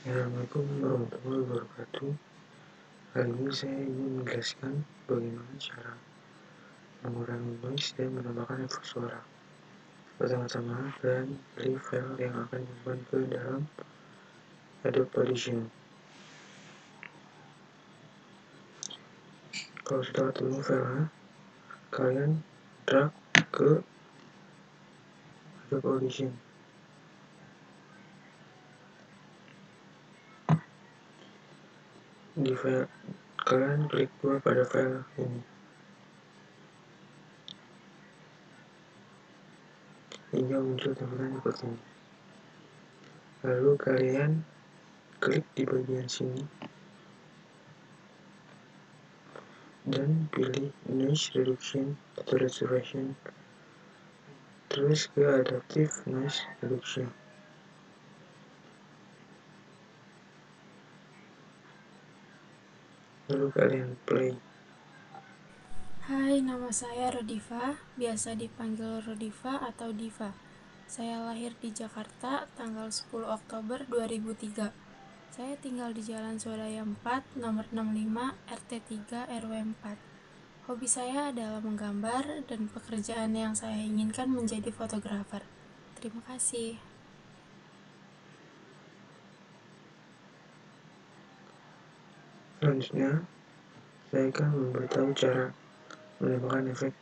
Assalamualaikum warahmatullahi wabarakatuh. Kali ini saya ingin menjelaskan bagaimana cara mengurangi noise dan menambahkan efek suara. Pertama-tama, kalian pilih file yang akan disimpan ke dalam Adobe Audition. Kalau sudah ketemu filenya, kalian drag ke Adobe Audition. Di file, kalian klik dua pada file ini hingga muncul tampilan seperti ini. Lalu kalian klik di bagian sini dan pilih Noise Reduction atau Restoration, terus ke Adaptive Noise Reduction. Lalu kalian play. Hai, nama saya Rodiva, biasa dipanggil Rodiva atau Diva. Saya lahir di Jakarta tanggal 10 Oktober 2003. Saya tinggal di Jalan Swadaya 4, nomor 65, RT 3, RW 4. Hobi saya adalah menggambar dan pekerjaan yang saya inginkan menjadi fotografer. Terima kasih. Selanjutnya, saya akan memberitahu cara menambahkan efek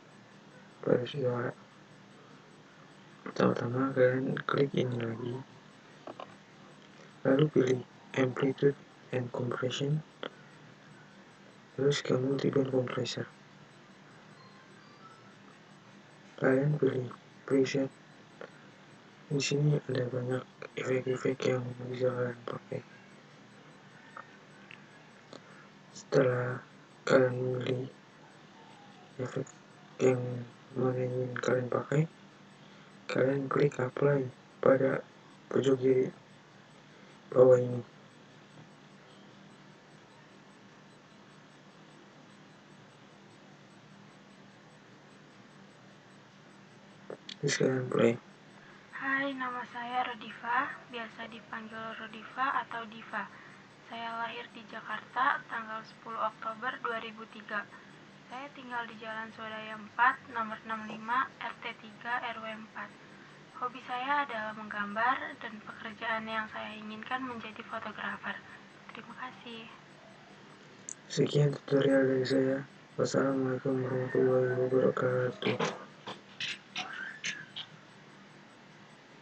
pada suara. Pertama-tama, kalian klik ini lagi, lalu pilih Amplitude and Compression, terus ke Multiband Compressor. Kalian pilih preset. Di sini ada banyak efek-efek yang bisa kalian pakai. Setelah kalian memilih efek yang mana ingin kalian pakai, kalian klik apply pada pojok kiri bawah ini. Terus kalian play. Hai, nama saya Rodiva, biasa dipanggil Rodiva atau Diva. Saya lahir di Jakarta tanggal 10 Oktober 2003. Saya tinggal di Jalan Swadaya 4, nomor 65, RT 3, RW 4. Hobi saya adalah menggambar dan pekerjaan yang saya inginkan menjadi fotografer. Terima kasih. Sekian tutorial dari saya. Wassalamualaikum warahmatullahi wabarakatuh.